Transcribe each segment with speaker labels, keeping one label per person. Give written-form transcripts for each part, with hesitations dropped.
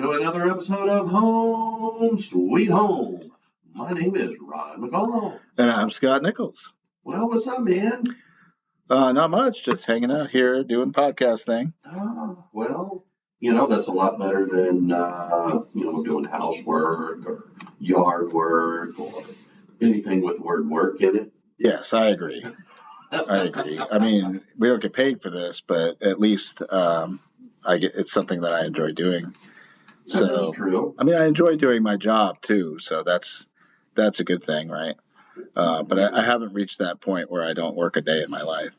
Speaker 1: to another episode of Home Sweet Home. My name is Ron McCall.
Speaker 2: And I'm Scott Nichols.
Speaker 1: Well, what's up, man?
Speaker 2: Not much, just hanging out here doing podcast thing.
Speaker 1: Well, that's a lot better than, doing housework or yard work or anything with the word work in it.
Speaker 2: Yes, I agree. I mean, we don't get paid for this, but at least it's something that I enjoy doing. So
Speaker 1: that's true.
Speaker 2: I mean, I enjoy doing my job too, so that's a good thing, right? But I haven't reached that point where I don't work a day in my life.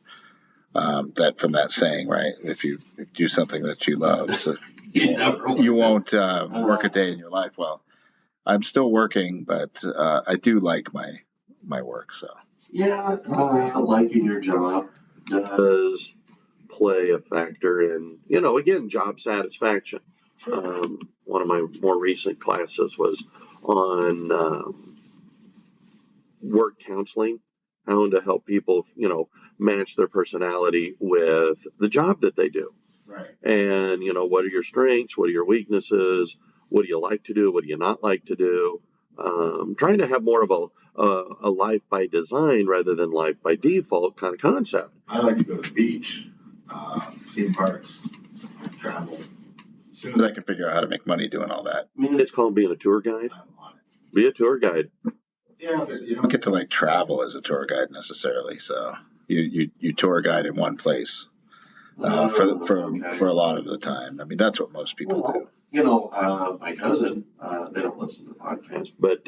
Speaker 2: That from that saying, right? If you do something that you love, so you won't work a day in your life. Well, I'm still working, but I do like my work. So
Speaker 1: yeah, liking your job does play a factor in, again, job satisfaction. One of my more recent classes was on work counseling, how to help people, match their personality with the job that they do.
Speaker 2: right.
Speaker 1: And, what are your strengths? What are your weaknesses? What do you like to do? What do you not like to do? Trying to have more of a life by design rather than life by default kind of concept.
Speaker 2: I like to go to the beach, theme parks, travel. As soon as I can figure out how to make money doing all that.
Speaker 1: I mean, it's called being a tour guide.
Speaker 2: I'm on it.
Speaker 1: Be a tour guide.
Speaker 2: Yeah, but you don't get to like travel as a tour guide necessarily. So you tour guide in one place for a lot of the time. I mean, that's what most people do.
Speaker 1: My cousin, they don't listen to podcasts, but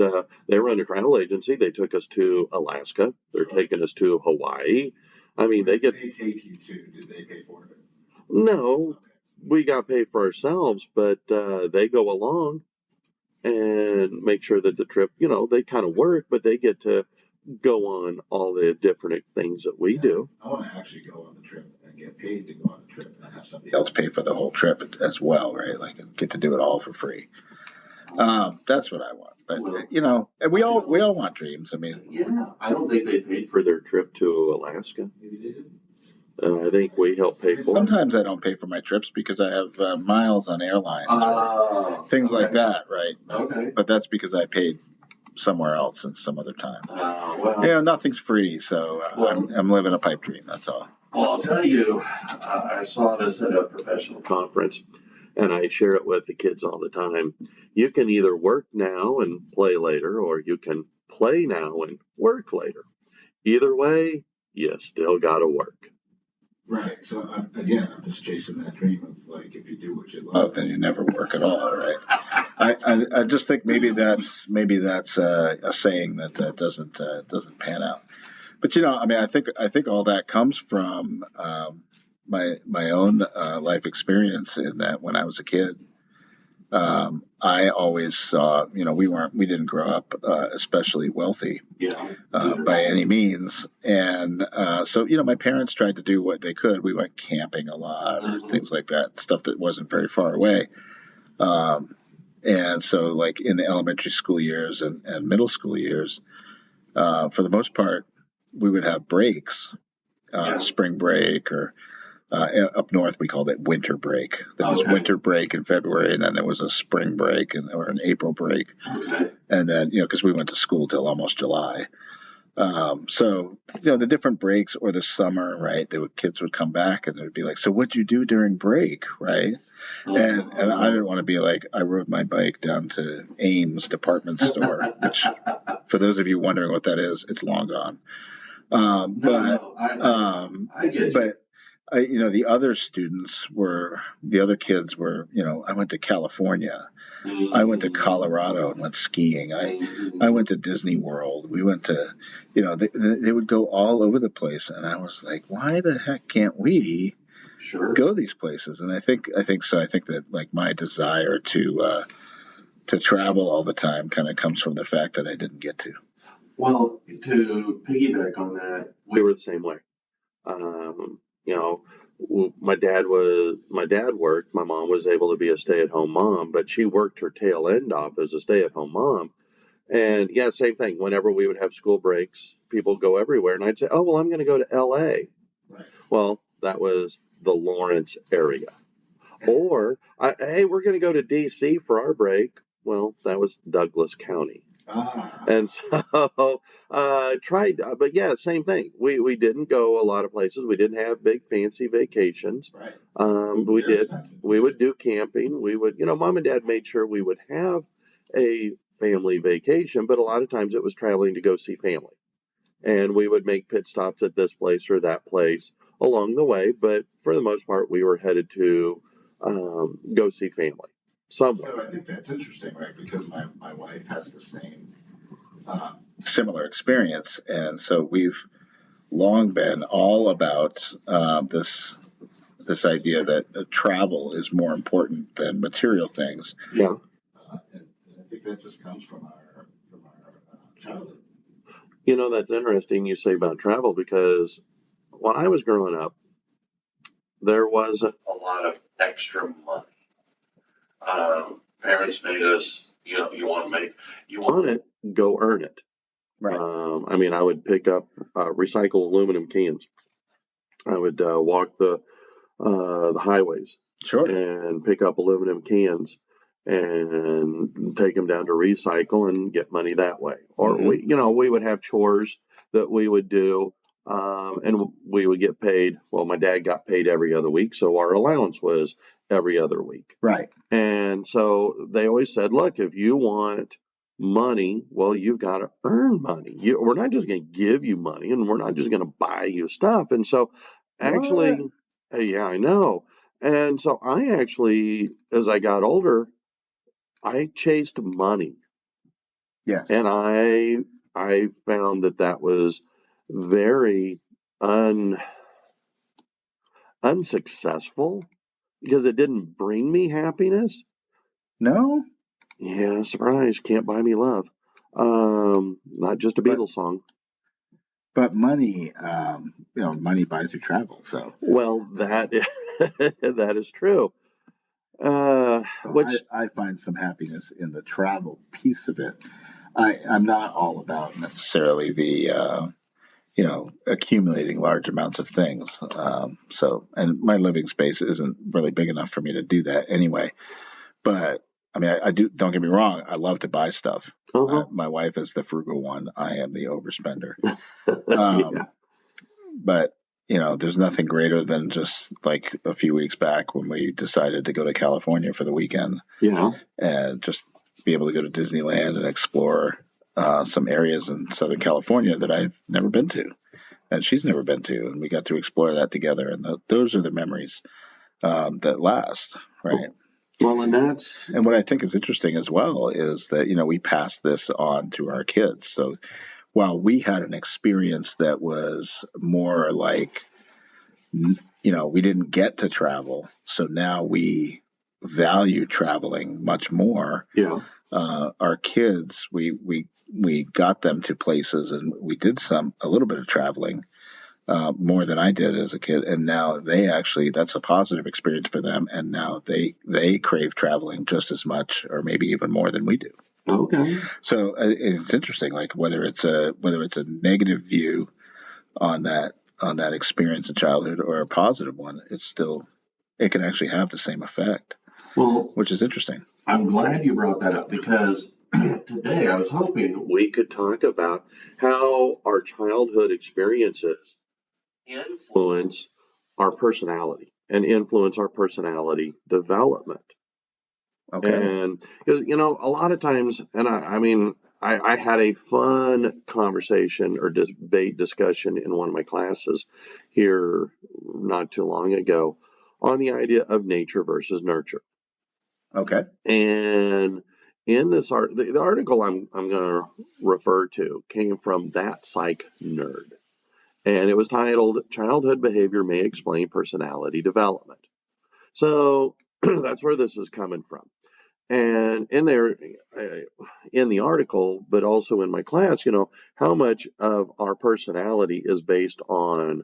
Speaker 1: they run a travel agency. They took us to Alaska. They're taking us to Hawaii. I mean, they take you to. Did they pay for it? No, okay. We got paid for ourselves, but they go along and make sure that the trip, they kind of work, but they get to go on all the different things that we do.
Speaker 2: I want to actually go on the trip and get paid to go on the trip and have somebody else pay for the whole trip as well, right? Like get to do it all for free. That's what I want. But and we all want dreams. I mean,
Speaker 1: yeah, I don't think they paid for their trip to Alaska.
Speaker 2: Maybe they didn't.
Speaker 1: I think we help pay for it.
Speaker 2: Sometimes I don't pay for my trips because I have miles on airlines or things like that, right?
Speaker 1: Okay.
Speaker 2: But that's because I paid somewhere else and some other time. Nothing's free, so I'm living a pipe dream. That's all.
Speaker 1: Well, I'll tell you, I saw this at a professional conference, and I share it with the kids all the time. You can either work now and play later, or you can play now and work later. Either way, you still got to work.
Speaker 2: Right. So I'm just chasing that dream of like, if you do what you love, then you never work at all. Right. I just think maybe that's a saying that doesn't pan out. But I mean, I think all that comes from my own life experience in that when I was a kid, I always saw, we didn't grow up especially wealthy by any means. And so, my parents tried to do what they could. We went camping a lot or things like that, stuff that wasn't very far away. And so like in the elementary school years and middle school years, for the most part, we would have breaks, spring break or up north, we called it winter break. There was winter break in February, and then there was a spring break or an April break.
Speaker 1: Okay.
Speaker 2: And then, because we went to school till almost July. So, the different breaks or the summer, right, kids would come back and they'd be like, so what'd you do during break, right? And I didn't want to be like, I rode my bike down to Ames department store, which for those of you wondering what that is, it's long gone.
Speaker 1: I get you.
Speaker 2: The other kids were, I went to California. I went to Colorado and went skiing. I went to Disney World. We went to, they would go all over the place. And I was like, why the heck can't we go these places? And I think so. I think that like my desire to travel all the time kind of comes from the fact that I didn't get to.
Speaker 1: Well, to piggyback on that, we were the same way. My dad worked. My mom was able to be a stay-at-home mom, but she worked her tail end off as a stay-at-home mom. And yeah, same thing. Whenever we would have school breaks, people go everywhere. And I'd say, oh, well, I'm going to go to LA.
Speaker 2: Right.
Speaker 1: Well, that was the Lawrence area. Or, hey, we're going to go to D.C. for our break. Well, that was Douglas County. And so tried, but yeah, same thing. We didn't go a lot of places. We didn't have big fancy vacations.
Speaker 2: Right.
Speaker 1: We would do camping. We would, mom and dad made sure we would have a family vacation, but a lot of times it was traveling to go see family. And we would make pit stops at this place or that place along the way. But for the most part, we were headed to go see family somewhere.
Speaker 2: So I think that's interesting, right? Because my wife has the same similar experience. And so we've long been all about this idea that travel is more important than material things.
Speaker 1: Yeah.
Speaker 2: And I think that just comes from our childhood.
Speaker 1: That's interesting you say about travel, because when I was growing up, there wasn't a lot of extra money. Parents made us, you want it, go earn it.
Speaker 2: Right.
Speaker 1: I would pick up recycled aluminum cans. I would walk the highways.
Speaker 2: Sure.
Speaker 1: And pick up aluminum cans and take them down to recycle and get money that way. Or we would have chores that we would do, and we would get paid. Well, my dad got paid every other week, so our allowance was every other week.
Speaker 2: Right.
Speaker 1: And so they always said, look, if you want money, well, you've got to earn money. We're not just going to give you money, and we're not just going to buy you stuff. And so actually, yeah, I know. And so I actually, as I got older, I chased money.
Speaker 2: Yes.
Speaker 1: And I found that was very unsuccessful, because it didn't bring me happiness.
Speaker 2: No?
Speaker 1: Yeah, surprise, Can't Buy Me Love. Not just a Beatles song.
Speaker 2: But money, money buys you travel. So
Speaker 1: well, that is true.
Speaker 2: I find some happiness in the travel piece of it. I'm not all about necessarily the accumulating large amounts of things. And my living space isn't really big enough for me to do that anyway. But I do. Don't get me wrong. I love to buy stuff. My wife is the frugal one. I am the overspender.
Speaker 1: Yeah.
Speaker 2: But there's nothing greater than just like a few weeks back when we decided to go to California for the weekend.
Speaker 1: Yeah.
Speaker 2: And just be able to go to Disneyland and explore some areas in Southern California that I've never been to, and she's never been to, and we got to explore that together. And those are the memories that last, right?
Speaker 1: Well, and
Speaker 2: what I think is interesting as well is that we pass this on to our kids. So while we had an experience that was more like, we didn't get to travel, so now we value traveling much more.
Speaker 1: Yeah.
Speaker 2: Our kids, we got them to places, and we did a little bit of traveling, more than I did as a kid. And now that's a positive experience for them. And now they crave traveling just as much, or maybe even more than we do.
Speaker 1: Okay.
Speaker 2: So it's interesting, like whether it's a negative view on that experience in childhood or a positive one, it can actually have the same effect.
Speaker 1: Well,
Speaker 2: which is interesting.
Speaker 1: I'm glad you brought that up, because today I was hoping we could talk about how our childhood experiences influence our personality and influence our personality development.
Speaker 2: Okay.
Speaker 1: And because a lot of times, and I had a fun conversation or debate discussion in one of my classes here not too long ago on the idea of nature versus nurture.
Speaker 2: Okay.
Speaker 1: And in this the article I'm going to refer to came from That Psych Nerd, and it was titled "Childhood Behavior May Explain Personality Development." So that's where this is coming from. And in there, in the article, but also in my class, how much of our personality is based on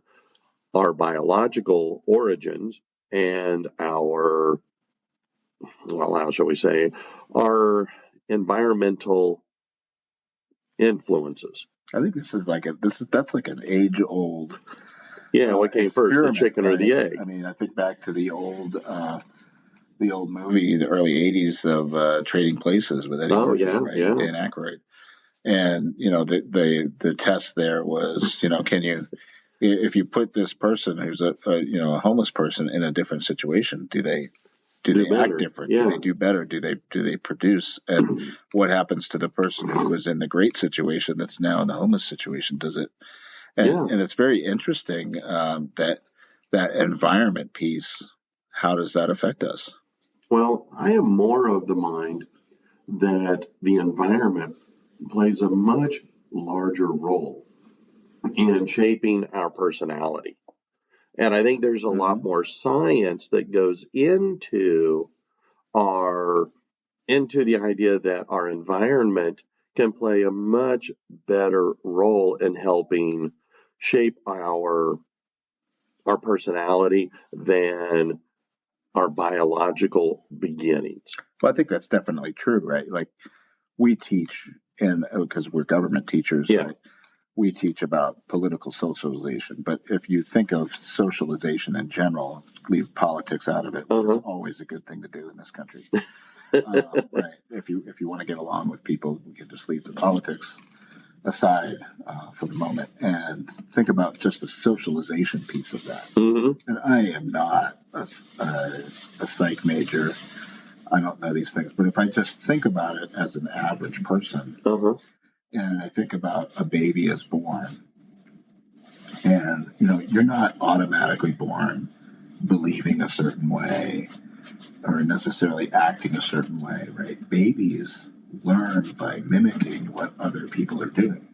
Speaker 1: our biological origins and our, how shall we say, our environmental influences.
Speaker 2: I think that's like an age-old.
Speaker 1: Yeah, what came first, the chicken or the egg?
Speaker 2: I think back to the old the old movie, the early '80s of Trading Places with Eddie Murphy, right?
Speaker 1: Yeah.
Speaker 2: Dan Aykroyd. And the test there was, can you, if you put this person who's a homeless person in a different situation, do they act different?
Speaker 1: Yeah.
Speaker 2: Do they do better? Do they produce? And what happens to the person who was in the great situation that's now in the homeless situation? Does it? And it's very interesting that environment piece. How does that affect us?
Speaker 1: Well, I am more of the mind that the environment plays a much larger role in shaping our personality. And I think there's a lot more science that goes into the idea that our environment can play a much better role in helping shape our personality than our biological beginnings.
Speaker 2: Well, I think that's definitely true, right? Like we teach, and because we're government teachers, right? We teach about political socialization. But if you think of socialization in general, leave politics out of it, which is always a good thing to do in this country. Right. If you want to get along with people, we can just leave the politics aside for the moment and think about just the socialization piece of that. And I am not a psych major. I don't know these things, but if I just think about it as an average person, and I think about a baby is born, and you're not automatically born believing a certain way or necessarily acting a certain way, right? Babies learn by mimicking what other people are doing.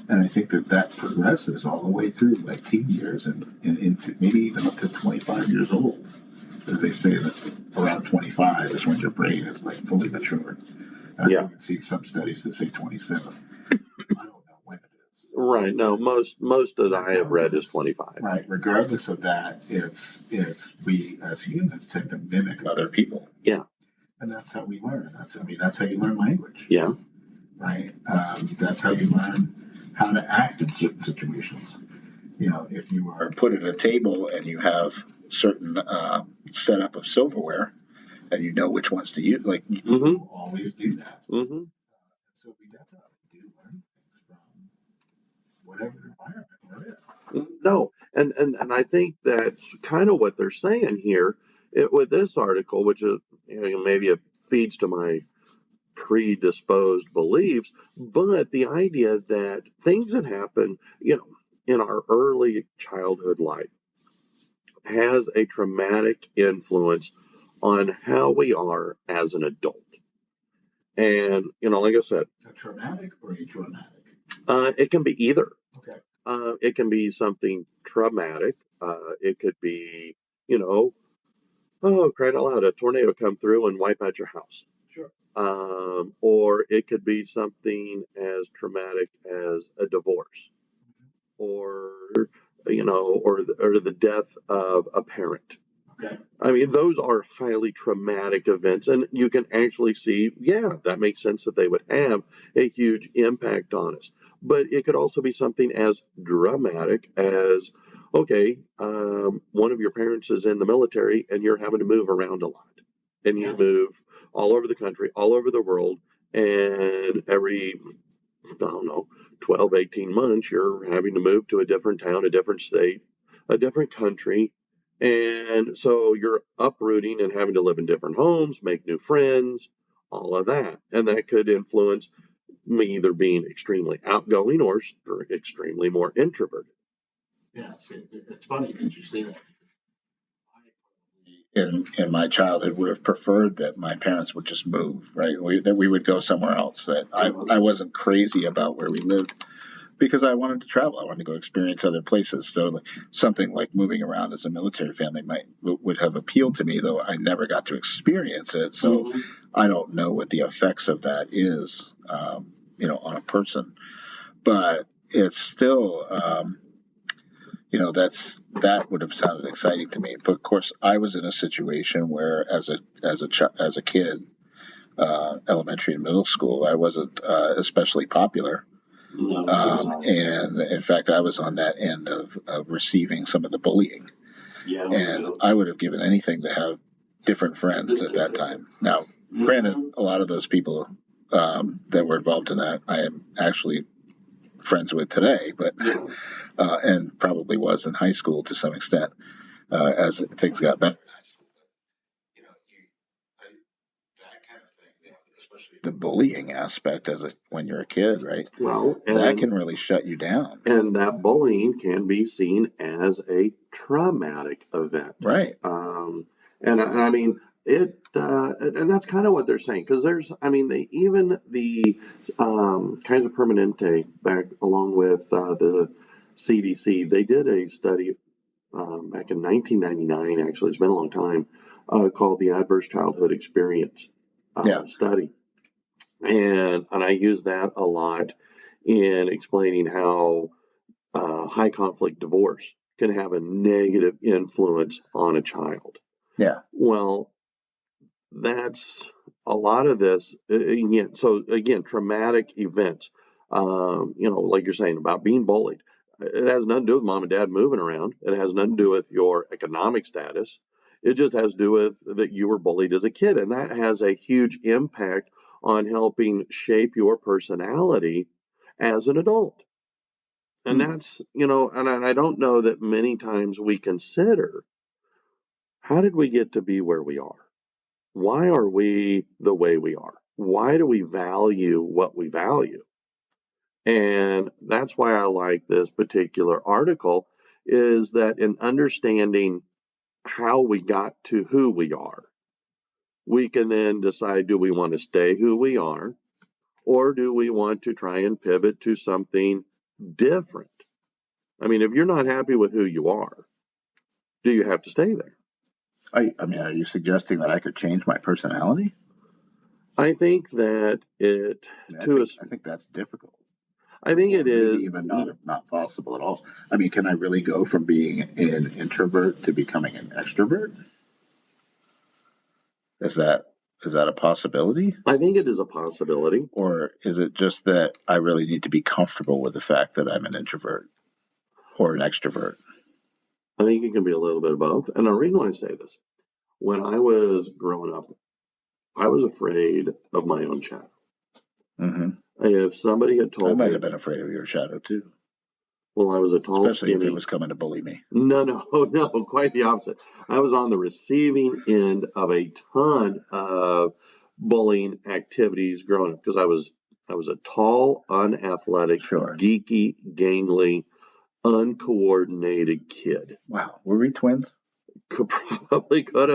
Speaker 2: And I think that progresses all the way through like teen years and into maybe even up to 25 years old. As they say that around 25 is when your brain is like fully matured. And I've even seen some studies that say 27. I don't know when it is.
Speaker 1: Right. No, most that I have read is 25.
Speaker 2: Right. Regardless of that, it's we as humans tend to mimic other people.
Speaker 1: Yeah.
Speaker 2: And that's how we learn. That's how you learn language.
Speaker 1: Yeah.
Speaker 2: Right. That's how you learn how to act in certain situations. If you are put at a table and you have certain setup of silverware, and you know which ones to use, like you always do that. So we definitely do learn things from whatever environment we're in.
Speaker 1: No, and I think that's kind of what they're saying here with this article, which is maybe it feeds to my predisposed beliefs, but the idea that things that happen, in our early childhood life has a traumatic influence on how we are as an adult. And, like I said,
Speaker 2: a traumatic or a dramatic?
Speaker 1: It can be either.
Speaker 2: Okay.
Speaker 1: It can be something traumatic. It could be, oh, cried out loud, a tornado come through and wipe out your house.
Speaker 2: Sure.
Speaker 1: Or it could be something as traumatic as a divorce, or the death of a parent.
Speaker 2: Okay.
Speaker 1: I mean, those are highly traumatic events, and you can actually see, that makes sense that they would have a huge impact on us. But it could also be something as dramatic as, okay, one of your parents is in the military and you're having to move around a lot. And you move all over the country, all over the world, and every, 12, 18 months, you're having to move to a different town, a different state, a different country. And so you're uprooting and having to live in different homes, make new friends, all of that. And that could influence me either being extremely outgoing or extremely more introverted.
Speaker 2: Yeah, it's funny that you say that. In my childhood, would have preferred that my parents would just move, right? That we would go somewhere else. That I wasn't crazy about where we lived because I wanted to travel. I wanted to go experience other places. So something like moving around as a military family would have appealed to me, though I never got to experience it. So I don't know what the effects of that is, on a person. But it's still. That would have sounded exciting to me. But of course, I was in a situation where, as a kid, elementary and middle school, I wasn't especially popular, and in fact, I was on that end of receiving some of the bullying. And I would have given anything to have different friends at that time. Now, granted, a lot of those people that were involved in that, I am actually friends with today, but and probably was in high school to some extent as things got better. That kind of thing, especially the bullying aspect when you're a kid, right?
Speaker 1: Well,
Speaker 2: that can really shut you down.
Speaker 1: And that bullying can be seen as a traumatic event.
Speaker 2: Right.
Speaker 1: And I mean, and that's kind of what they're saying, because even the Kaiser Permanente back along with the CDC, they did a study back in 1999. Actually, it's been a long time, called the Adverse Childhood Experience study, and I use that a lot in explaining how high conflict divorce can have a negative influence on a child.
Speaker 2: Yeah.
Speaker 1: Well, that's a lot of this. So again, traumatic events, like you're saying about being bullied. It has nothing to do with mom and dad moving around. It has nothing to do with your economic status. It just has to do with that you were bullied as a kid. And that has a huge impact on helping shape your personality as an adult. And that's, and I don't know that many times we consider, how did we get to be where we are? Why are we the way we are? Why do we value what we value? And that's why I like this particular article, is that in understanding how we got to who we are, we can then decide, do we want to stay who we are, or do we want to try and pivot to something different? I mean, if you're not happy with who you are, do you have to stay there?
Speaker 2: I mean, are you suggesting that I could change my personality?
Speaker 1: I think that
Speaker 2: I think that's difficult.
Speaker 1: I think it is
Speaker 2: even not possible at all. I mean, can I really go from being an introvert to becoming an extrovert? Is that a possibility?
Speaker 1: I think it is a possibility.
Speaker 2: Or is it just that I really need to be comfortable with the fact that I'm an introvert or an extrovert?
Speaker 1: I think it can be a little bit of both. And the reason why I say this, when I was growing up, I was afraid of my own shadow.
Speaker 2: Mm-hmm.
Speaker 1: If somebody had told me,
Speaker 2: I might have been afraid of your shadow too.
Speaker 1: Well, I was a tall,
Speaker 2: especially
Speaker 1: skinny,
Speaker 2: if it was coming to bully me.
Speaker 1: No, quite the opposite. I was on the receiving end of a ton of bullying activities growing up, because I was a tall, unathletic, geeky, gangly, uncoordinated kid.
Speaker 2: Wow, were we twins?
Speaker 1: Could have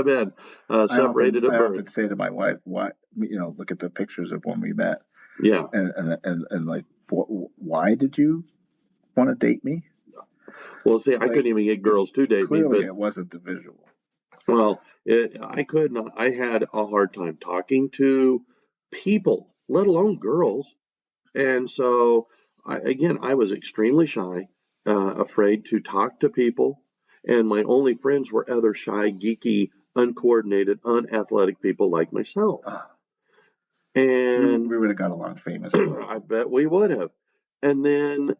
Speaker 1: been separated at birth.
Speaker 2: I often say to my wife, "Why? Look at the pictures of when we met."
Speaker 1: Yeah,
Speaker 2: and like, why did you want to date me?
Speaker 1: Well, see, I couldn't even get girls to date me.
Speaker 2: Clearly, it wasn't the visual.
Speaker 1: Well, I could not. I had a hard time talking to people, let alone girls. And so, I was extremely shy, afraid to talk to people. And my only friends were other shy, geeky, uncoordinated, unathletic people like myself. And
Speaker 2: we would have got along famous.
Speaker 1: I bet we would have. And then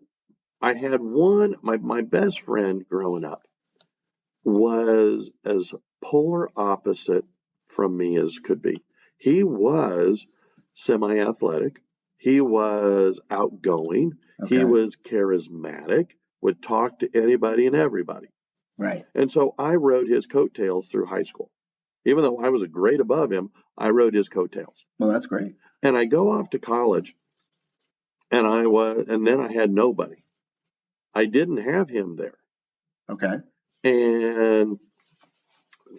Speaker 1: I had my best friend growing up was as polar opposite from me as could be. He was semi-athletic. He was outgoing. Okay. He was charismatic, would talk to anybody and everybody.
Speaker 2: Right.
Speaker 1: And so I rode his coattails through high school. Even though I was a grade above him, I rode his coattails.
Speaker 2: Well, that's great.
Speaker 1: And I go off to college, and then I had nobody. I didn't have him there.
Speaker 2: Okay.
Speaker 1: And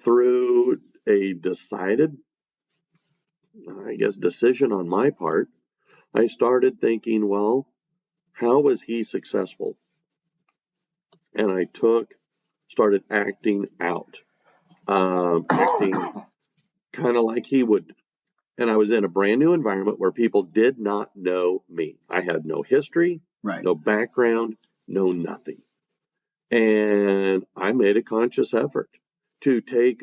Speaker 1: through a decided, decision on my part, I started thinking, well, how was he successful? And I started acting out, acting kind of like he would. And I was in a brand new environment where people did not know me. I had no history, no background, no nothing. And I made a conscious effort to take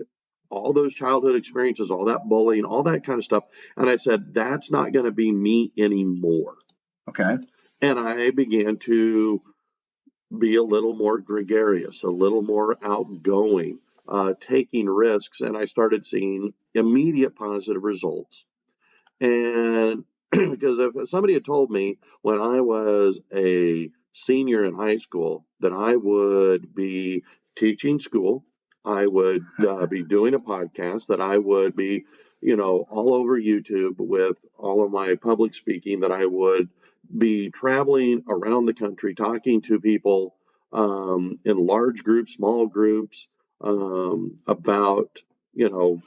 Speaker 1: all those childhood experiences, all that bullying, all that kind of stuff. And I said, that's not going to be me anymore.
Speaker 2: Okay.
Speaker 1: And I began to be a little more gregarious, a little more outgoing, taking risks, and I started seeing immediate positive results. And because if somebody had told me when I was a senior in high school that I would be teaching school, I would be doing a podcast, that I would be, all over YouTube with all of my public speaking, that I would be traveling around the country talking to people in large groups, small groups, about, all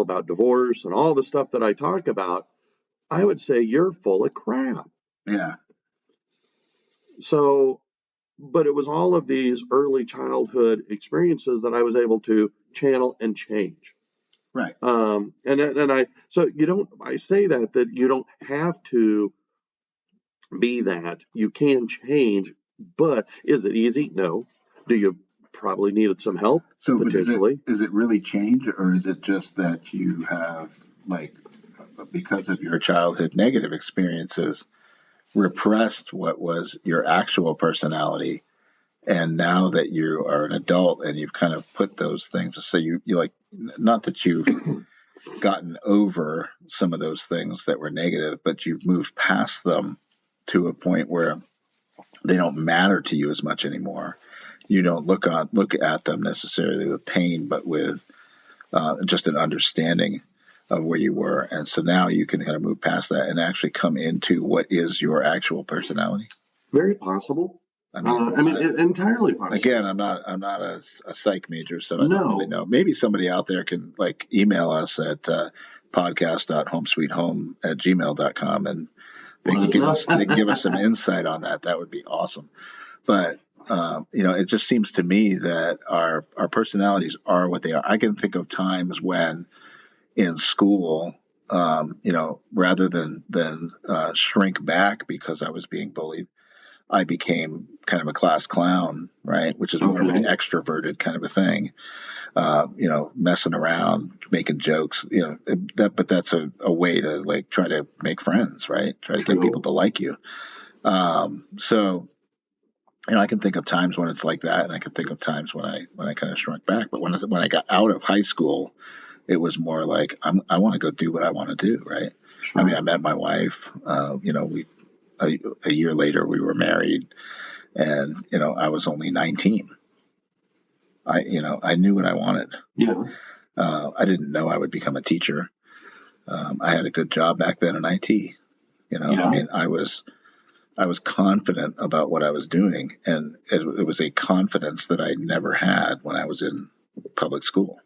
Speaker 1: about divorce and all the stuff that I talk about, I would say you're full of crap.
Speaker 2: Yeah.
Speaker 1: So, but it was all of these early childhood experiences that I was able to channel and change.
Speaker 2: Right.
Speaker 1: So I say that you don't have to be that. You can change, but is it easy? No. Do you probably needed some help?
Speaker 2: So
Speaker 1: potentially.
Speaker 2: Is it really change, or is it just that you have, like, because of your childhood negative experiences, repressed what was your actual personality, and now that you are an adult and you've kind of put those things, so you like, not that you've gotten over some of those things that were negative, but you've moved past them to a point where they don't matter to you as much anymore. You don't look at them necessarily with pain, but with just an understanding of where you were. And so now you can kind of move past that and actually come into what is your actual personality.
Speaker 1: Very possible. Entirely possible.
Speaker 2: Again, I'm not a psych major, so I don't really know. Maybe somebody out there can email us at podcast.homesweethome@gmail.com, and they can give us some insight on that. That would be awesome. But it just seems to me that our personalities are what they are. I can think of times when in school, rather than shrink back because I was being bullied, I became kind of a class clown, right? Which is more of an extroverted kind of a thing. Messing around, making jokes, but that's a way to try to make friends, right? Try to get people to like you. So I can think of times when it's like that, and I can think of times when I kind of shrunk back. But when I got out of high school, it was more like I want to go do what I want to do, right? Sure. I met my wife. A year later we were married, and I was only 19. I knew what I wanted.
Speaker 1: Yeah.
Speaker 2: I didn't know I would become a teacher. I had a good job back then in IT. Yeah. I was confident about what I was doing, and it was a confidence that I never had when I was in public school.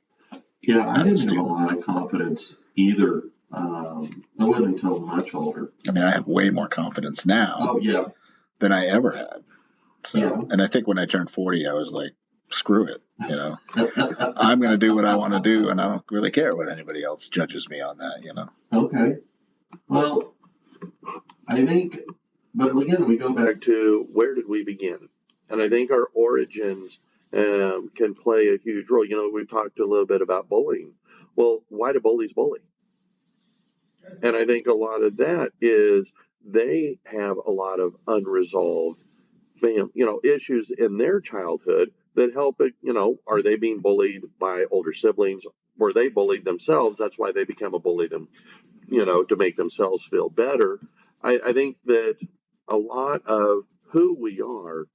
Speaker 1: Yeah, I didn't have a lot of confidence either. I wasn't until much older.
Speaker 2: I have way more confidence now than I ever had. So, and I think when I turned 40, I was like, screw it. I'm going to do what I want to do, and I don't really care what anybody else judges me on that,
Speaker 1: Okay. Well, I think, but again, we go back to where did we begin? And I think our origins can play a huge role. We've talked a little bit about bullying. Well, why do bullies bully? And I think a lot of that is they have a lot of unresolved issues in their childhood that help it. Are they being bullied by older siblings? Were they bullied themselves? That's why they become a bully to make themselves feel better. I think that a lot of who we are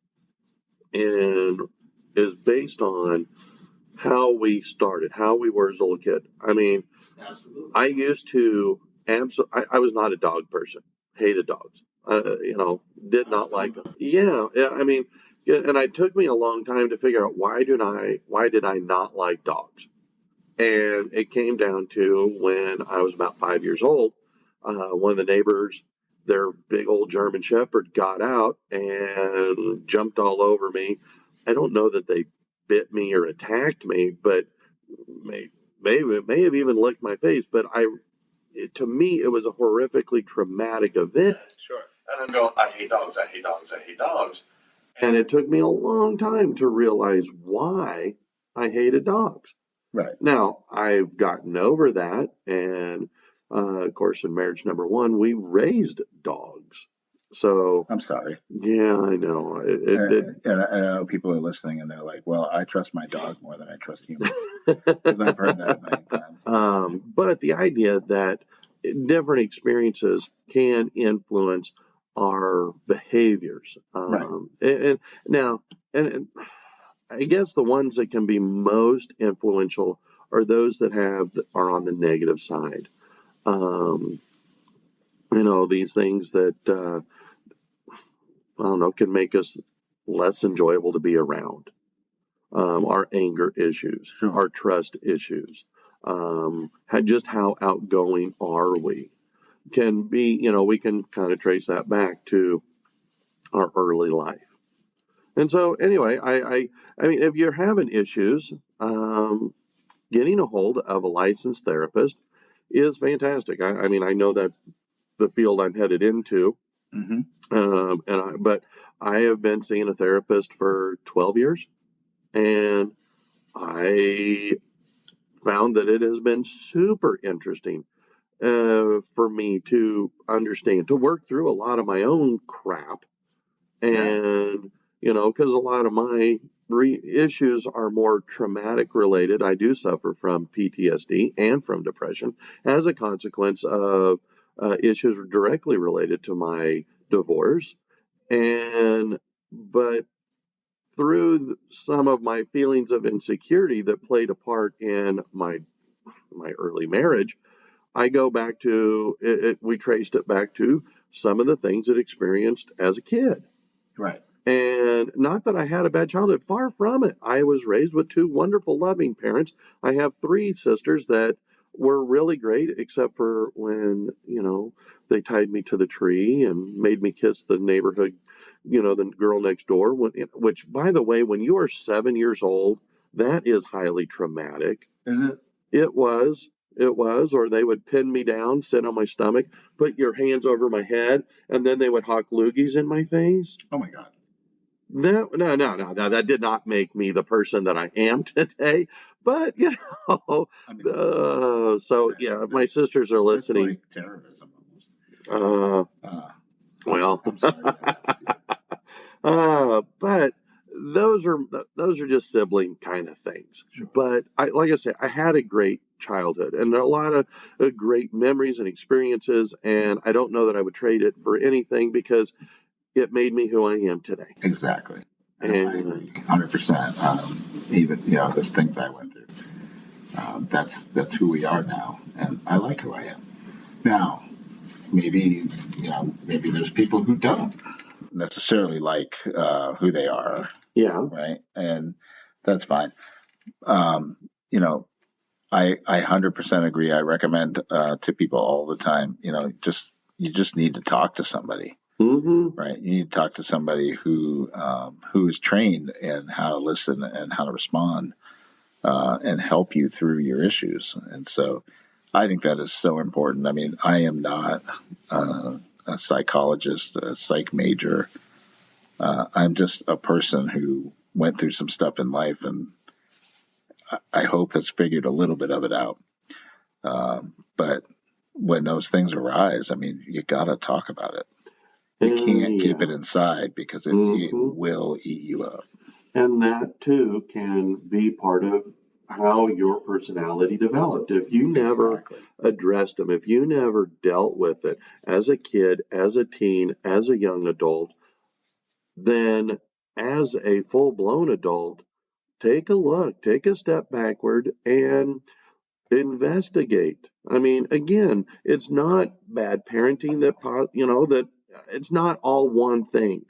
Speaker 1: is based on how we started, how we were as a little kid.
Speaker 2: Absolutely.
Speaker 1: I used to I was not a dog person. Hated dogs. Did not like them. Yeah. And it took me a long time to figure out why did I not like dogs. And it came down to when I was about 5 years old. One of the neighbors, their big old German Shepherd, got out and jumped all over me. I don't know that they bit me or attacked me, but may have even licked my face. But to me, it was a horrifically traumatic event.
Speaker 2: Sure.
Speaker 1: And I'm going, I hate dogs, I hate dogs, I hate dogs. And it took me a long time to realize why I hated dogs.
Speaker 2: Right.
Speaker 1: Now, I've gotten over that. And, of course, in marriage number one, we raised dogs. So
Speaker 2: I'm sorry.
Speaker 1: Yeah, I know.
Speaker 2: And I know people are listening and they're like, well, I trust my dog more than I trust humans. Because I've heard that many times.
Speaker 1: But the idea that different experiences can influence our behaviors.
Speaker 2: Right.
Speaker 1: And now, and I guess the ones that can be most influential are those that are on the negative side. Um, these things that I don't know can make us less enjoyable to be around. Our anger issues,
Speaker 2: Sure.
Speaker 1: our trust issues, just how outgoing are we? Can be, we can kind of trace that back to our early life. And so, anyway, I mean, if you're having issues, getting a hold of a licensed therapist is fantastic. I mean, I know that's the field I'm headed into, but I have been seeing a therapist for 12 years, and I found that it has been super interesting for me to understand, to work through a lot of my own crap. And, because a lot of my issues are more traumatic related. I do suffer from PTSD and from depression as a consequence of issues directly related to my divorce. But through some of my feelings of insecurity that played a part in my early marriage, I go back to it. We traced it back to some of the things it experienced as a kid.
Speaker 2: Right.
Speaker 1: And not that I had a bad childhood, far from it. I was raised with two wonderful, loving parents. I have three sisters that were really great, except for when, they tied me to the tree and made me kiss the neighborhood, the girl next door, which, by the way, when you are 7 years old, that is highly traumatic.
Speaker 2: Is it?
Speaker 1: It was, or they would pin me down, sit on my stomach, put your hands over my head, and then they would hawk loogies in my face.
Speaker 2: Oh my God.
Speaker 1: No, that did not make me the person that I am today. But, so yeah, my sisters are listening.
Speaker 2: It's like terrorism almost.
Speaker 1: Well,
Speaker 2: I'm sorry.
Speaker 1: but those are just sibling kind of things.
Speaker 2: Sure.
Speaker 1: But like I said, I had a great childhood and a lot of great memories and experiences, and I don't know that I would trade it for anything because it made me who I am today.
Speaker 2: Exactly.
Speaker 1: And
Speaker 2: I agree 100%. Even, those things I went through, that's who we are now. And I like who I am. Now, maybe there's people who don't necessarily like who they are.
Speaker 1: Yeah.
Speaker 2: Right. And that's fine. I 100% agree. I recommend to people all the time, you just need to talk to somebody.
Speaker 1: Mm-hmm.
Speaker 2: Right. You need to talk to somebody who is trained in how to listen and how to respond and help you through your issues. And so I think that is so important. I mean, I am not a psychologist, a psych major. I'm just a person who went through some stuff in life and I hope has figured a little bit of it out. But when those things arise, I mean, you got to talk about it. You can't keep it inside because it will eat you up.
Speaker 1: And that, too, can be part of how your personality developed. If you never addressed them, if you never dealt with it as a kid, as a teen, as a young adult, then as a full-blown adult, take a look, take a step backward and investigate. I mean, again, it's not bad parenting that it's not all one thing.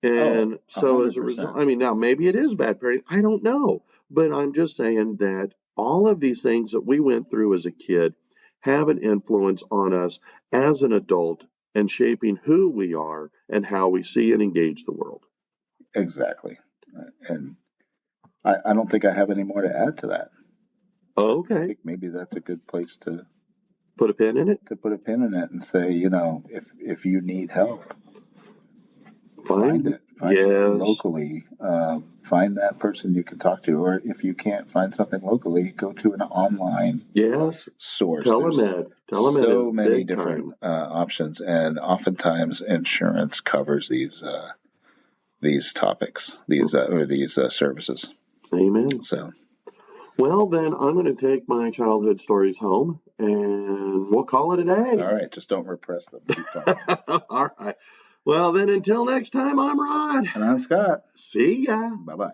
Speaker 1: And so as a result, I mean, now maybe it is bad parenting. I don't know. But I'm just saying that all of these things that we went through as a kid have an influence on us as an adult and shaping who we are and how we see and engage the world.
Speaker 2: Exactly. And I don't think I have any more to add to that.
Speaker 1: Okay.
Speaker 2: I think maybe that's a good place to
Speaker 1: put a pin in it.
Speaker 2: To put a pin in it and say, if you need help,
Speaker 1: find
Speaker 2: it. Find it locally. Find that person you can talk to, or if you can't find something locally, go to an online source.
Speaker 1: Telemed.
Speaker 2: So many different options, and oftentimes insurance covers these topics, these services.
Speaker 1: Amen.
Speaker 2: So.
Speaker 1: Well, then I'm going to take my childhood stories home and we'll call it a day.
Speaker 2: All right, just don't repress them. Keep talking.
Speaker 1: All right. Well, then until next time, I'm Rod.
Speaker 2: And I'm Scott.
Speaker 1: See ya.
Speaker 2: Bye-bye.